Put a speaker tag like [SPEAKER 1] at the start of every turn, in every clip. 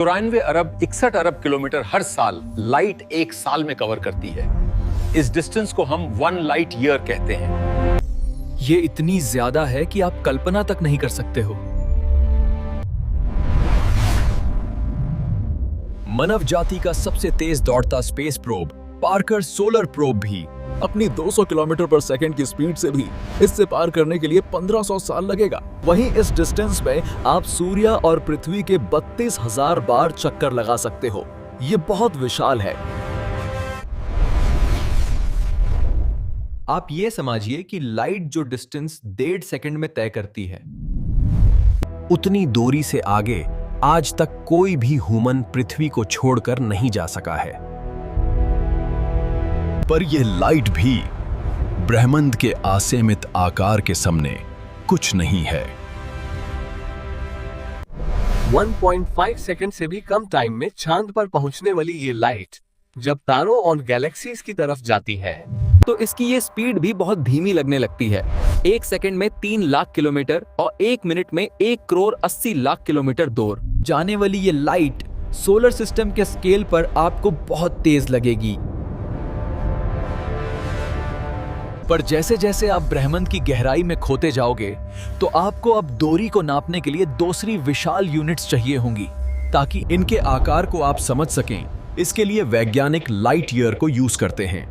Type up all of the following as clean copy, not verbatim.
[SPEAKER 1] 94 अरब 61 अरब kilometre हर साल light एक साल में कवर करती है। इस डिस्टेंस को हम 1 लाइट ईयर कहते हैं।
[SPEAKER 2] ये इतनी ज्यादा है कि आप कल्पना तक नहीं कर सकते हो। मानव जाति का सबसे तेज दौड़ता space probe Parker solar probe भी अपनी 200 किलोमीटर पर सेकंड की स्पीड से भी इससे पार करने के लिए 1500 साल लगेगा। वहीं इस डिस्टेंस में आप सूर्य और पृथ्वी के 32,000 बार चक्कर लगा सकते हो। ये बहुत विशाल है। आप ये समझिए कि लाइट जो डिस्टेंस 1.5 सेकंड में तय करती है, उतनी दूरी से आगे आज तक कोई भी ह्यूमन पृथ्वी को छोड़कर नहीं जा सका है। पर यह लाइट भी ब्रह्मांड के असीमित आकार के सामने कुछ नहीं है।
[SPEAKER 3] 1.5 सेकंड से भी कम टाइम में चांद पर पहुंचने वाली ये लाइट जब तारों और गैलेक्सीज की तरफ जाती है
[SPEAKER 2] तो इसकी ये स्पीड भी बहुत धीमी लगने लगती है। 1 सेकंड में 3 लाख किलोमीटर और 1 मिनट में 1 करोड़ 80 लाख किलोमीटर दूर जाने वाली ये लाइट सोलर सिस्टम के स्केल पर आपको बहुत तेज लगेगी। पर जैसे जैसे आप ब्रह्मांड की गहराई में खोते जाओगे तो आपको अब दूरी को नापने के लिए दूसरी विशाल यूनिट्स चाहिए होंगी ताकि इनके आकार को आप समझ सकें। इसके लिए वैज्ञानिक लाइट ईयर को यूज करते हैं।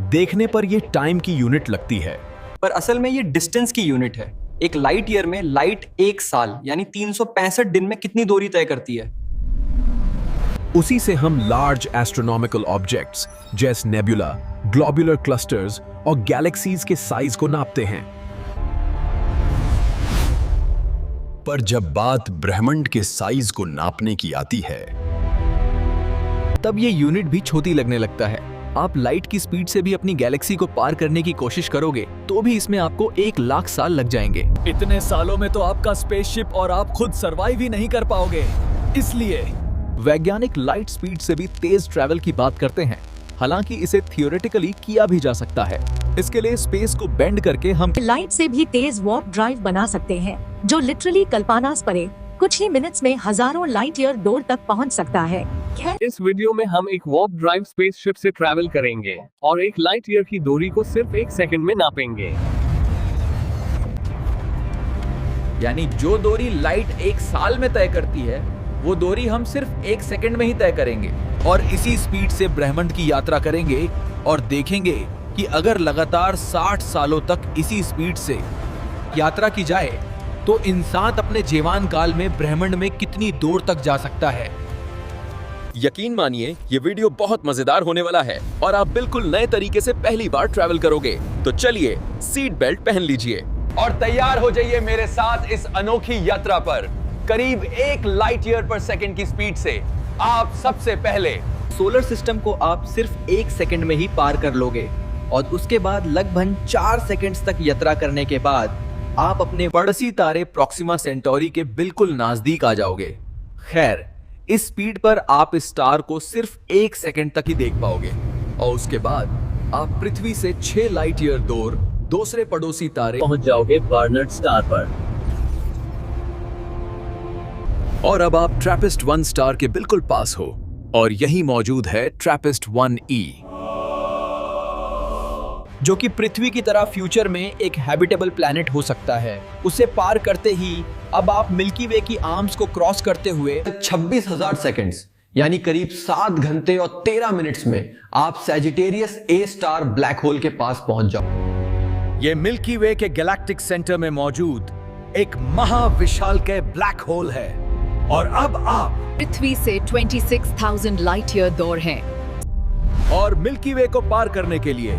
[SPEAKER 2] देखने पर यह टाइम की यूनिट लगती है,
[SPEAKER 4] पर असल में ये डिस्टेंस की यूनिट है। एक लाइट ईयर में लाइट 1 साल यानी 365 दिन में कितनी दूरी तय करती है।
[SPEAKER 2] उसी से हम लार्ज एस्ट्रोनॉमिकल ऑब्जेक्ट्स जैसे नेबुला, ग्लोबुलर क्लस्टर्स और गैलेक्सीज के साइज को नापते हैं। पर जब बात ब्रह्मांड के साइज को नापने की आती है तब ये यूनिट भी छोटी लगने लगता है। आप लाइट की स्पीड से भी अपनी गैलेक्सी को पार करने की कोशिश करोगे तो भी इसमें आपको 1 लाख साल लग जाएंगे। इतने सालों में तो आपका स्पेसशिप और आप खुद सरवाइव ही नहीं कर पाओगे। इसलिए वैज्ञानिक लाइट स्पीड से भी तेज ट्रैवल की बात करते हैं। हालांकि इसे थियोरेटिकली किया भी जा सकता है। इसके लिए स्पेस को बेंड करके हम
[SPEAKER 5] लाइट से भी तेज वार्प ड्राइव बना सकते हैं जो लिटरली कल्पनास्पद कुछ ही मिनट्स में हजारों लाइट ईयर दूर तक पहुंच सकता है।
[SPEAKER 3] इस वीडियो में हम एक वार्प ड्राइव स्पेसशिप से ट्रैवल करेंगे और एक लाइट ईयर की दूरी को सिर्फ 1 सेकंड में नापेंगे।
[SPEAKER 2] यानी जो दूरी लाइट 1 साल में तय करती है वो दूरी हम सिर्फ 1 सेकंड में ही तय करेंगे और इसी स्पीड से ब्रह्मांड की यात्रा करेंगे और देखेंगे कि अगर लगातार 60 सालों तक इसी स्पीड से यात्रा की जाए तो इंसान अपने जीवन काल में ब्रह्मांड में कितनी दूर तक जा सकता है। यकीन मानिए ये वीडियो बहुत मजेदार होने वाला है और आप बिल्कुल नए तरीके से पहली बार ट्रैवल करोगे। तो चलिए सीट बेल्ट पहन लीजिए और तैयार हो जाइए मेरे साथ इस अनोखी यात्रा पर। करीब 1 लाइट ईयर पर सेकंड की स्पीड से आप सबसे पहले
[SPEAKER 4] सोलर सिस्टम को आप सिर्फ 1 सेकंड में ही पार कर लोगे और उसके बाद लगभग 4 सेकंड्स तक यात्रा करने के बाद आप अपने पड़ोसी तारे प्रॉक्सिमा सेंटोरी के बिल्कुल नजदीक आ जाओगे। खैर, इस स्पीड पर आप इस स्टार को सिर्फ 1 सेकंड तक ही देख पाओगे और उसके बाद आप पृथ्वी से 6 लाइट ईयर दूर दूसरे पड़ोसी तारे
[SPEAKER 3] पहुंच जाओगे बार्नर्ड स्टार पर।
[SPEAKER 2] और अब आप ट्रैपिस्ट 1 स्टार के बिल्कुल पास हो और यही मौजूद है ट्रैपिस्ट 1e, जो कि पृथ्वी की तरह फ्यूचर में एक हैबिटेबल प्लैनेट हो सकता है। उसे पार करते ही अब आप मिल्की वे की आर्म्स को क्रॉस करते हुए
[SPEAKER 4] 26,000 सेकंड्स यानी करीब 7 घंटे और 13 मिनट्स में आप Sagittarius A star black hole के पास पहुंच जाओ।
[SPEAKER 2] ये मिल्की वे के गैलेक्टिक सेंटर में मौजूद एक महाविशालकाय ब्लैक होल है और अब आप
[SPEAKER 6] पृथ्वी से 26,000 लाइट ईयर दूर हैं।
[SPEAKER 2] और मिल्की वे को पार करने के लिए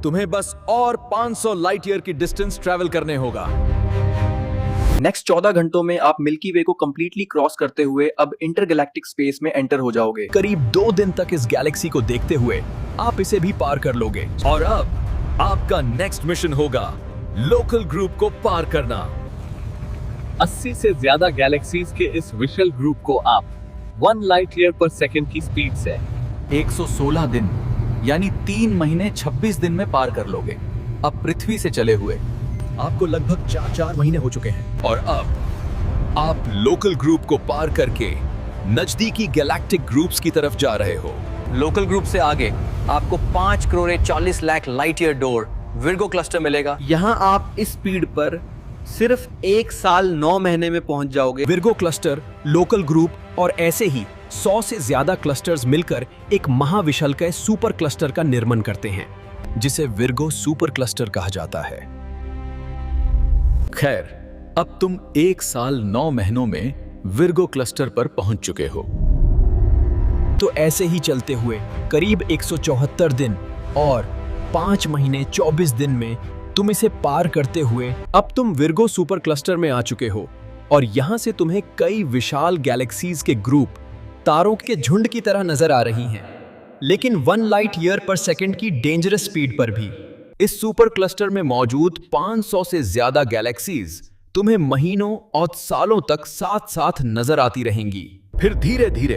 [SPEAKER 2] तुम्हें बस और 500 लाइट ईयर की डिस्टेंस ट्रैवल करने होगा।
[SPEAKER 4] नेक्स्ट 14 घंटों में आप मिल्की वे को कंप्लीटली क्रॉस करते हुए अब इंटरगैलेक्टिक स्पेस में एंटर हो जाओगे।
[SPEAKER 2] करीब 2 दिन तक इस गैलेक्सी को देखते हुए आप इसे भी पार कर लोगे और अब आपका नेक्स्ट मिशन होगा लोकल ग्रुप को पार करना।
[SPEAKER 3] 80 से ज्यादा गैलेक्सीज के इस विशाल ग्रुप को आप 1 लाइट ईयर पर सेकंड की स्पीड से
[SPEAKER 2] 116 दिन यानी 3 महीने 26 दिन में पार कर लोगे। अब पृथ्वी से चले हुए आपको लगभग 4 महीने हो चुके हैं और अब आप लोकल ग्रुप को पार करके नजदीकी गैलेक्टिक ग्रुप्स की तरफ जा रहे हो।
[SPEAKER 4] लोकल ग्रुप से आगे आपको 5 crore 40 lakh light year door Virgo cluster मिलेगा। यहाँ आप इस स्पीड पर सिर्फ 1 साल 9 महीने में पहुंच जाओगे।
[SPEAKER 7] विर्गो क्लस्टर, लोकल ग्रुप और ऐसे ही 100 से ज्यादा क्लस्टर्स मिलकर एक महाविशालकाय सुपर क्लस्टर का निर्माण करते हैं, जिसे विर्गो सुपर क्लस्टर कहा जाता है।
[SPEAKER 2] खैर, अब तुम 1 साल 9 महीनों में विर्गो क्लस्टर पर पहुंच चुके हो।
[SPEAKER 7] तो ऐसे ही चलते हुए करीब 174 दिन और 5 महीने 24 दिन में तुम इसे पार करते हुए अब तुम विर्गो सुपर क्लस्टर में आ चुके हो, और यहां से तुम्हें कई विशाल गैलेक्सीज के ग्रुप तारों के झुंड की तरह नजर आ रही हैं, लेकिन 1 लाइट ईयर पर सेकंड की डेंजरस स्पीड पर भी।
[SPEAKER 2] इस सुपर क्लस्टर में मौजूद 500 से ज्यादा गैलेक्सीज तुम्हें महीनों और सालों तक साथ साथ नजर आती रहेंगी। फिर धीरे धीरे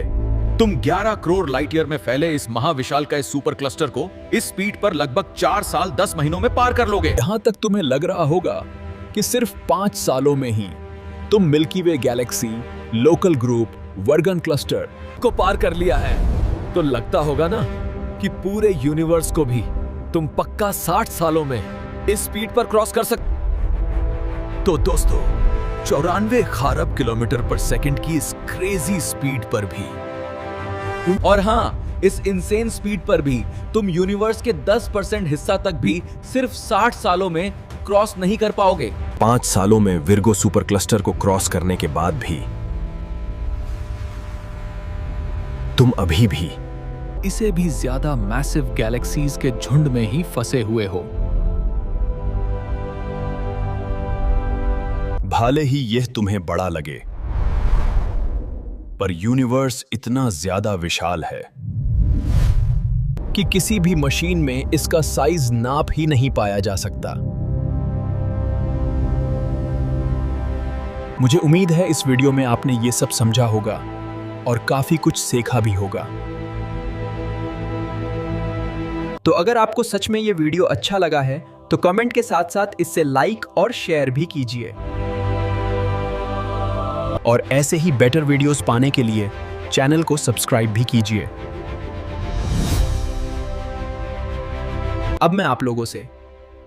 [SPEAKER 2] तुम 11 करोड़ लाइट ईयर में फैले इस महाविशालकाय सुपर क्लस्टर को इस स्पीड पर लगभग 4 साल 10 महीनों में पार कर लोगे।
[SPEAKER 7] यहां तक तुम्हें लग रहा होगा कि सिर्फ 5 सालों में ही तुम मिल्की वे गैलेक्सी, लोकल ग्रुप, वर्गन क्लस्टर
[SPEAKER 2] को पार कर लिया है। तो लगता होगा ना कि पूरे यूनिवर्स को भी तुम पक्का 60 सालों में इस स्पीड पर क्रॉस कर सकते। तो दोस्तों, 94 खरब किलोमीटर पर सेकंड की इस क्रेजी स्पीड पर भी, और हाँ, इस इंसेन स्पीड पर भी तुम यूनिवर्स के 10% हिस्सा तक भी सिर्फ 60 सालों में क्रॉस नहीं कर पाओगे।
[SPEAKER 7] 5 सालों में विर्गो सुपर क्लस्टर को क्रॉस करने के बाद भी तुम अभी भी
[SPEAKER 2] इसे भी ज्यादा मैसिव गैलेक्सीज के झुंड में ही फंसे हुए हो।
[SPEAKER 7] भले ही यह तुम्हें बड़ा लगे, पर यूनिवर्स इतना ज्यादा विशाल है कि किसी भी मशीन में इसका साइज नाप ही नहीं पाया जा सकता। मुझे उम्मीद है इस वीडियो में आपने ये सब समझा होगा और काफी कुछ सीखा भी होगा। तो अगर आपको सच में ये वीडियो अच्छा लगा है तो कमेंट के साथ साथ इससे लाइक और शेयर भी कीजिए, और ऐसे ही बेटर वीडियोस पाने के लिए चैनल को सब्सक्राइब भी कीजिए। अब मैं आप लोगों से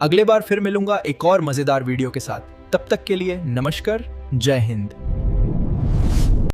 [SPEAKER 7] अगले बार फिर मिलूंगा एक और मजेदार वीडियो के साथ। तब तक के लिए नमस्कार, जय हिंद।